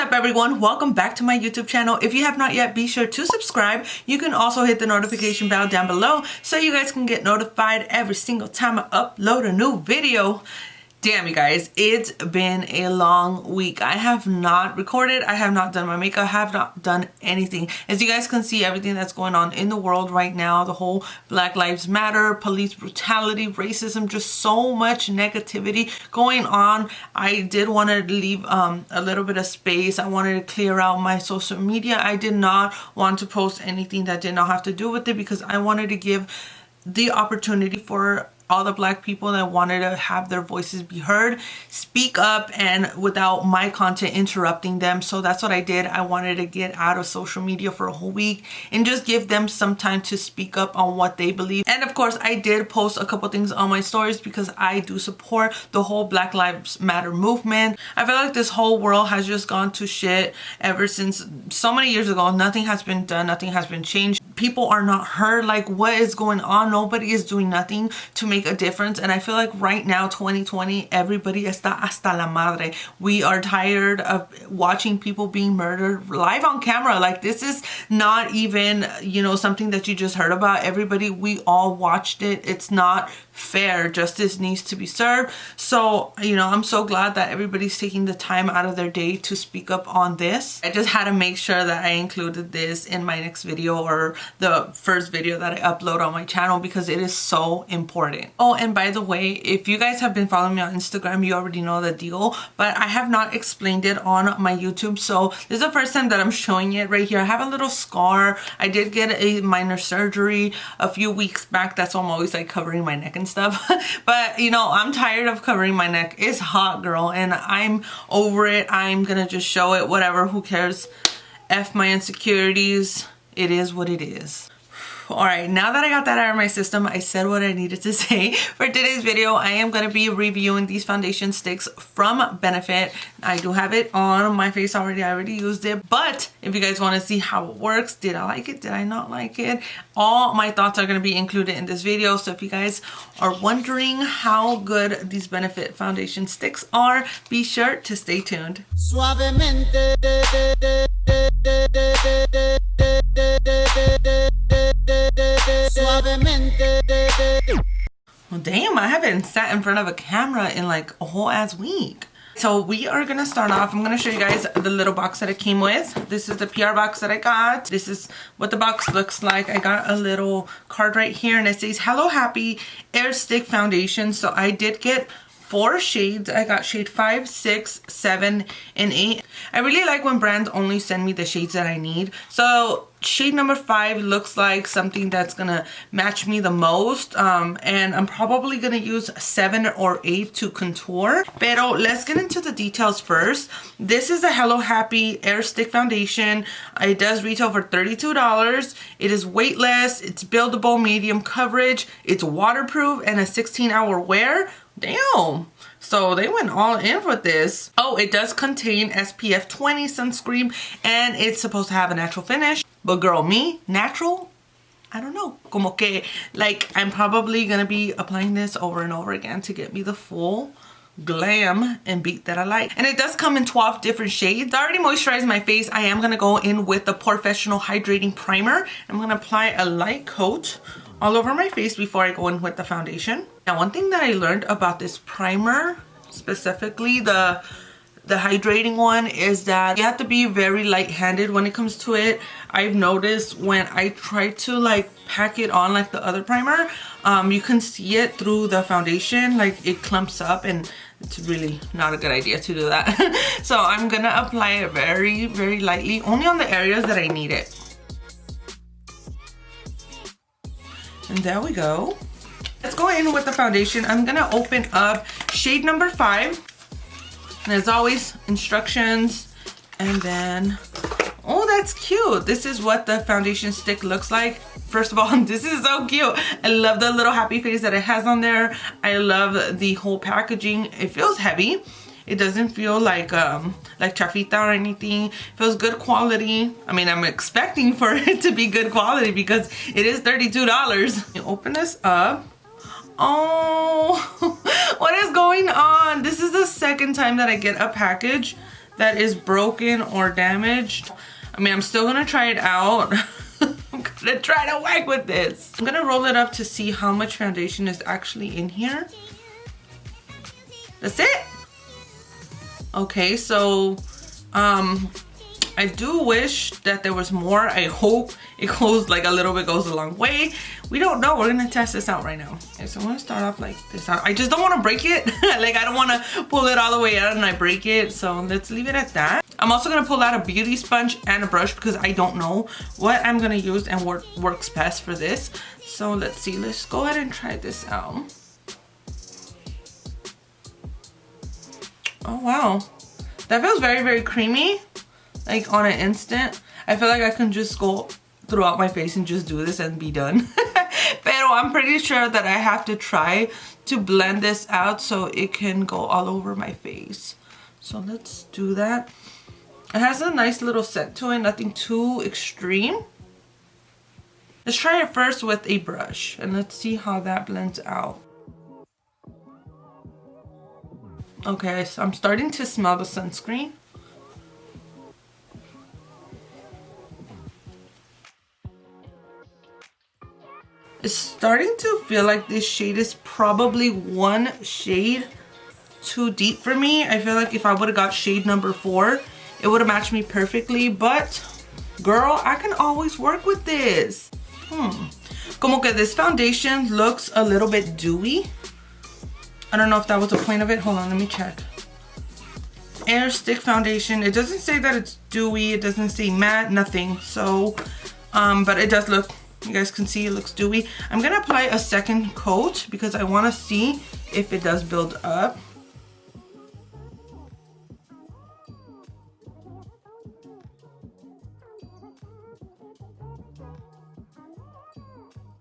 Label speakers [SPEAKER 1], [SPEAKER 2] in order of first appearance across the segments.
[SPEAKER 1] up everyone, welcome back to my YouTube channel. If you have not yet, be sure to subscribe. You can also hit the notification bell down below so you guys can get notified every single time I upload a new video. Damn, you guys, it's been a long week. I have not recorded, I have not done my makeup, I have not done anything. As you guys can see, everything that's going on in the world right now, the whole Black Lives Matter, police brutality, racism, just so much negativity going on. I did want to leave a little bit of space. I wanted to clear out my social media. I did not want to post anything that did not have to do with it because I wanted to give the opportunity for all the Black people that wanted to have their voices be heard, speak up, and without my content interrupting them. So that's what I did. I wanted to get out of social media for a whole week and just give them some time to speak up on what they believe. And of course, I did post a couple things on my stories because I do support the whole Black Lives Matter movement. I feel like this whole world has just gone to shit ever since so many years ago. Nothing has been done, nothing has been changed. People are not heard. Like, what is going on? Nobody is doing nothing to make a difference. And I feel like right now, 2020, everybody está hasta la madre. We are tired of watching people being murdered live on camera. Like, this is not even, you know, something that you just heard about. Everybody, we all watched it. It's not fair. Justice needs to be served. So, you know, I'm so glad that everybody's taking the time out of their day to speak up on this. I just had to make sure that I included this in my next video or the first video that I upload on my channel because it is so important. Oh, and by the way, if you guys have been following me on Instagram, you already know the deal, but I have not explained it on my YouTube. So this is the first time that I'm showing it right here. I have a little scar. I did get a minor surgery a few weeks back. That's why I'm always like covering my neck and stuff. But you know, I'm tired of covering my neck. It's hot, girl, and I'm over it. I'm gonna just show it, whatever, who cares? F my insecurities. It is what it is. Alright, now that I got that out of my system, I said what I needed to say. For today's video, I am going to be reviewing these foundation sticks from Benefit. I do have it on my face already. I already used it. But if you guys want to see how it works, did I like it? Did I not like it? All my thoughts are going to be included in this video. So if you guys are wondering how good these Benefit foundation sticks are, be sure to stay tuned. Suavemente. Well, damn, I haven't sat in front of a camera in like a whole ass week. So we are gonna start off. I'm gonna show you guys the little box that it came with. This is the PR box that I got. This is what the box looks like. I got a little card right here and it says Hello Happy Air Stick Foundation. So I did get 4 shades. I got shade 5, 6, 7, and 8. I really like when brands only send me the shades that I need. So shade number 5 looks like something that's gonna match me the most. And I'm probably gonna use 7 or 8 to contour. Pero let's get into the details first. This is a Hello Happy Air Stick Foundation. It does retail for $32. It is weightless, it's buildable, medium coverage, it's waterproof, and a 16-hour wear. Damn. So they went all in for this. Oh, it does contain SPF 20 sunscreen and it's supposed to have a natural finish. But girl, me, natural? I don't know. Como que, like, I'm probably gonna be applying this over and over again to get me the full glam and beat that I like. And it does come in 12 different shades. I already moisturized my face. I am gonna go in with the Professional Hydrating Primer. I'm gonna apply a light coat all over my face before I go in with the foundation. Now, one thing that I learned about this primer, specifically the hydrating one, is that you have to be very light-handed when it comes to it. I've noticed when I try to like pack it on like the other primer, you can see it through the foundation, like it clumps up, and it's really not a good idea to do that. So I'm gonna apply it very, very lightly, only on the areas that I need it. And there we go. Let's go in with the foundation. I'm gonna open up shade number 5. And as always, instructions. And then, oh, that's cute. This is what the foundation stick looks like. First of all, this is so cute. I love the little happy face that it has on there. I love the whole packaging. It feels heavy. It doesn't feel like chafita or anything. It feels good quality. I mean, I'm expecting for it to be good quality because it is $32. You open this up. Oh, what is going on? This is the second time that I get a package that is broken or damaged. I mean, I'm still gonna try it out. I'm gonna try to work with this. I'm gonna roll it up to see how much foundation is actually in here. That's it. Okay, so I do wish that there was more. I hope it goes like a little bit goes a long way. We don't know. We're gonna test this out right now. Okay, so I'm gonna start off like this. I just don't want to break it. Like, I don't want to pull it all the way out and I break it. So let's leave it at that. I'm also gonna pull out a beauty sponge and a brush because I don't know what I'm gonna use and what works best for this. So let's see. Let's go ahead and try this out. Oh wow, that feels very, very creamy. Like on an instant. I feel like I can just go throughout my face and just do this and be done. Pero I'm pretty sure that I have to try to blend this out so it can go all over my face. So let's do that. It has a nice little scent to it, nothing too extreme. Let's try it first with a brush and let's see how that blends out. Okay, so I'm starting to smell the sunscreen. It's starting to feel like this shade is probably one shade too deep for me. I feel like if I would have got shade number 4, it would have matched me perfectly. But girl, I can always work with this. Como que this foundation looks a little bit dewy. I don't know if that was the point of it. Hold on, let me check. Air Stick Foundation. It doesn't say that it's dewy. It doesn't say matte, nothing. So, but it does look, you guys can see it looks dewy. I'm gonna apply a second coat because I wanna see if it does build up.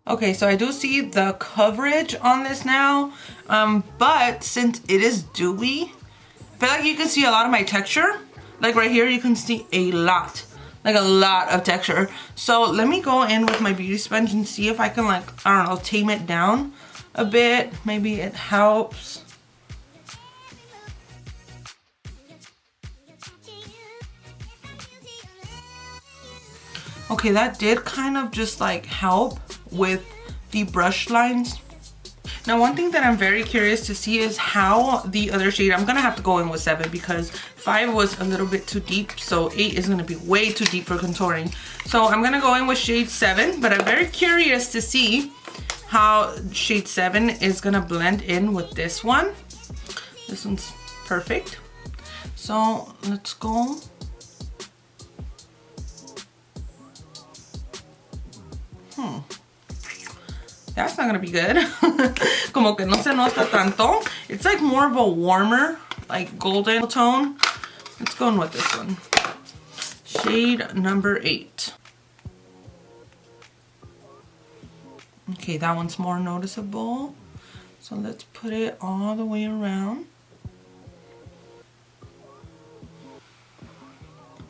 [SPEAKER 1] Okay, so I do see the coverage on this now, but since it is dewy, I feel like you can see a lot of my texture. Like right here, you can see a lot of texture. So let me go in with my beauty sponge and see if I can, like, I don't know, tame it down a bit. Maybe it helps. Okay, that did kind of just like help with the brush lines. Now, one thing that I'm very curious to see is how the other shade, I'm gonna have to go in with 7 because 5 was a little bit too deep, so 8 is gonna be way too deep for contouring. So I'm gonna go in with shade 7, but I'm very curious to see how shade 7 is gonna blend in with this one. This one's perfect. So let's go. That's not gonna be good. Como que no se nota tanto. It's like more of a warmer, like golden tone. Let's go in with this one. Shade number 8. Okay, that one's more noticeable. So let's put it all the way around.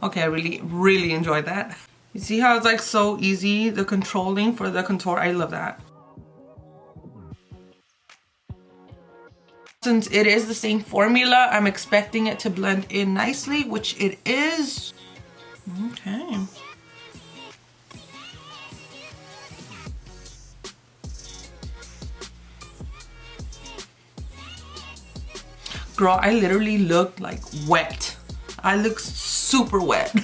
[SPEAKER 1] Okay, I really enjoyed that. You see how it's like so easy, the controlling for the contour? I love that. Since it is the same formula, I'm expecting it to blend in nicely, which it is. Okay. Girl, I literally look like wet. I look super wet.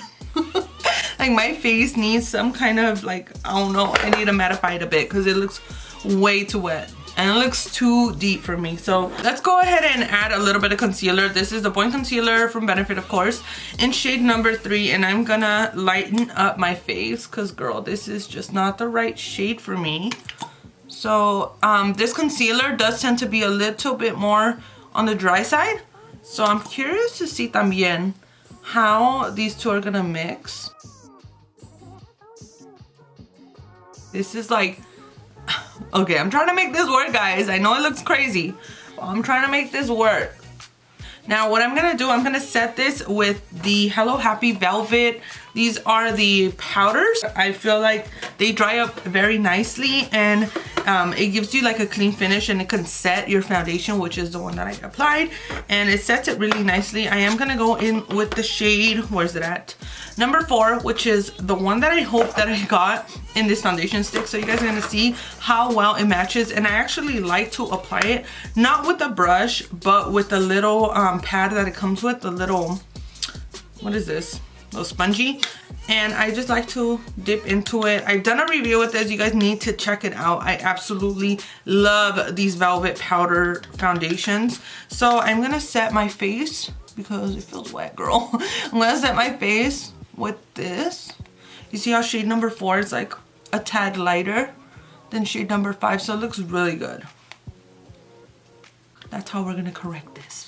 [SPEAKER 1] Like my face needs some kind of like, I don't know, I need to mattify it a bit because it looks way too wet. And it looks too deep for me. So let's go ahead and add a little bit of concealer. This is the Boiing concealer from Benefit, of course, in shade number 3. And I'm gonna lighten up my face because, girl, this is just not the right shade for me. So this concealer does tend to be a little bit more on the dry side. So I'm curious to see también how these two are gonna mix. This is like, okay, I'm trying to make this work, guys. I know it looks crazy, but I'm trying to make this work. Now, what I'm gonna do, I'm gonna set this with the Hello Happy Velvet. These are the powders. I feel like they dry up very nicely, and It gives you like a clean finish, and it can set your foundation, which is the one that I applied, and it sets it really nicely. I am gonna go in with the shade, where's it at? Number 4, which is the one that I hope that I got in this foundation stick. So you guys are gonna see how well it matches, and I actually like to apply it not with a brush, but with the little pad that it comes with, the little, what is this? A little spongy. And I just like to dip into it. I've done a review with this. You guys need to check it out. I absolutely love these velvet powder foundations. So I'm gonna set my face because it feels wet, girl. I'm gonna set my face with this. You see how shade number 4 is like a tad lighter than shade number 5, so it looks really good. That's how we're gonna correct this.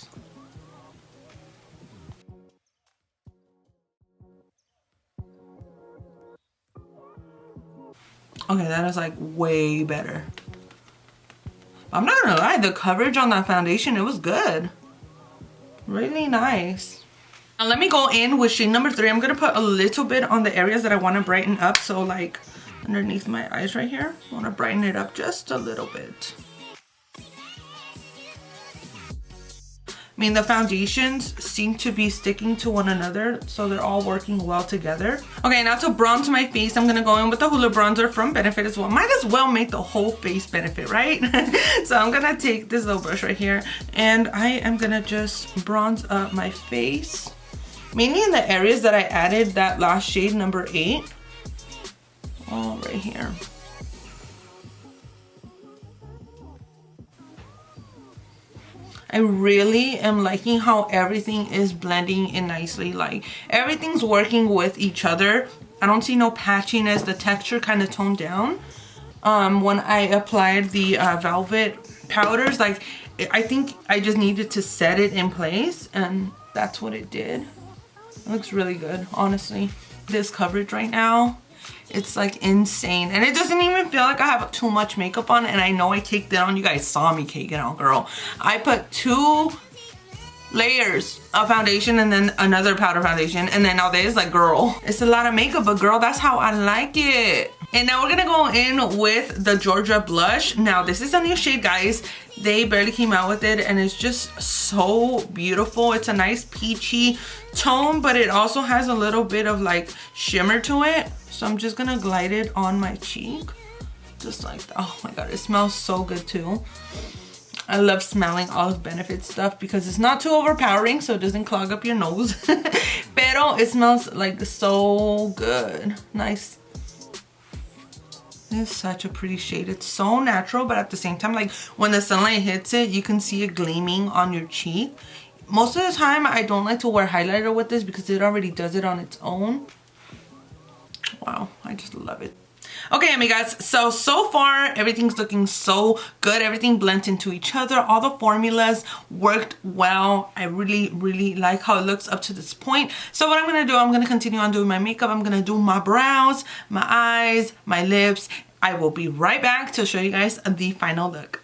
[SPEAKER 1] Okay, that is like way better. I'm not gonna lie, the coverage on that foundation, it was good. Really nice. Now let me go in with shade number 3. I'm gonna put a little bit on the areas that I wanna brighten up. So like underneath my eyes right here, I wanna brighten it up just a little bit. I mean, the foundations seem to be sticking to one another, so they're all working well together. Okay, now to bronze my face, I'm gonna go in with the Hoola Bronzer from Benefit as well. Might as well make the whole face Benefit, right? So I'm gonna take this little brush right here, and I am gonna just bronze up my face. Mainly in the areas that I added that last shade, number 8. All right here. I really am liking how everything is blending in nicely. Like everything's working with each other. I don't see no patchiness. The texture kind of toned down. When I applied the velvet powders, like I think I just needed to set it in place, and that's what it did. It looks really good, honestly. This coverage right now, it's like insane, and it doesn't even feel like I have too much makeup on. And I know I caked it on. You guys saw me cake it on, girl. I put 2 layers of foundation and then another powder foundation, and then now there's like, girl, it's a lot of makeup, but girl, that's how I like it. And now we're gonna go in with the Georgia blush. Now this is a new shade, guys. They barely came out with it, and it's just so beautiful. It's a nice peachy tone, but it also has a little bit of like shimmer to it. So I'm just gonna glide it on my cheek, just like that. Oh my god, it smells so good too. I love smelling all of Benefit stuff because it's not too overpowering, so it doesn't clog up your nose. Pero it smells like so good. Nice. It's such a pretty shade. It's so natural, but at the same time, like when the sunlight hits it, you can see it gleaming on your cheek. Most of the time, I don't like to wear highlighter with this because it already does it on its own. Wow, I just love it. Okay, amigas, so far everything's looking so good. Everything blends into each other. All the formulas worked well. I really like how it looks up to this point. So what I'm gonna do, I'm gonna continue on doing my makeup. I'm gonna do my brows, my eyes, my lips. I will be right back to show you guys the final look.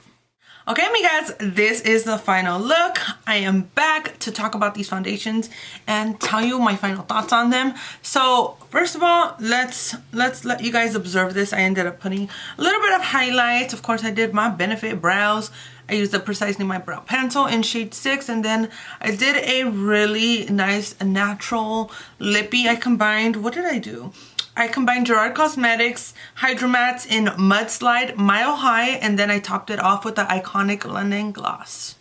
[SPEAKER 1] Okay, amigas, this is the final look. I am back to talk about these foundations and tell you my final thoughts on them. So first of all, let's let you guys observe this. I ended up putting a little bit of highlights. Of course, I did my Benefit brows. I used the Precisely My Brow pencil in shade 6, and then I did a really nice natural lippy. I combined, what did I do? I combined Gerard Cosmetics Hydro Mattes in Mudslide Mile High, and then I topped it off with the iconic London Gloss.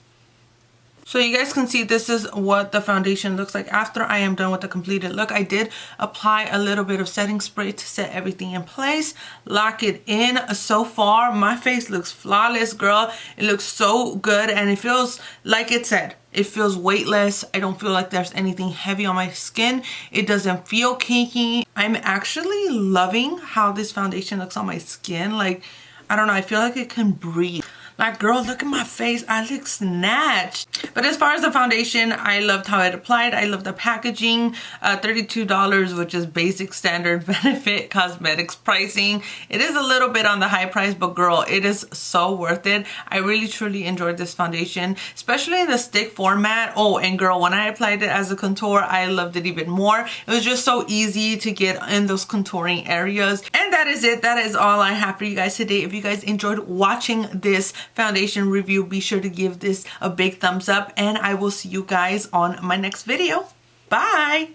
[SPEAKER 1] So you guys can see this is what the foundation looks like after I am done with the completed look. I did apply a little bit of setting spray to set everything in place, lock it in. So far, my face looks flawless, girl. It looks so good, and it feels like it said. It feels weightless. I don't feel like there's anything heavy on my skin. It doesn't feel cakey. I'm actually loving how this foundation looks on my skin. Like, I don't know, I feel like it can breathe. Like, girl, look at my face. I look snatched. But as far as the foundation, I loved how it applied. I love the packaging. $32, which is basic standard Benefit Cosmetics pricing. It is a little bit on the high price, but girl, it is so worth it. I really, truly enjoyed this foundation, especially in the stick format. Oh, and girl, when I applied it as a contour, I loved it even more. It was just so easy to get in those contouring areas. And that is it. That is all I have for you guys today. If you guys enjoyed watching this foundation review, be sure to give this a big thumbs up, and I will see you guys on my next video. Bye!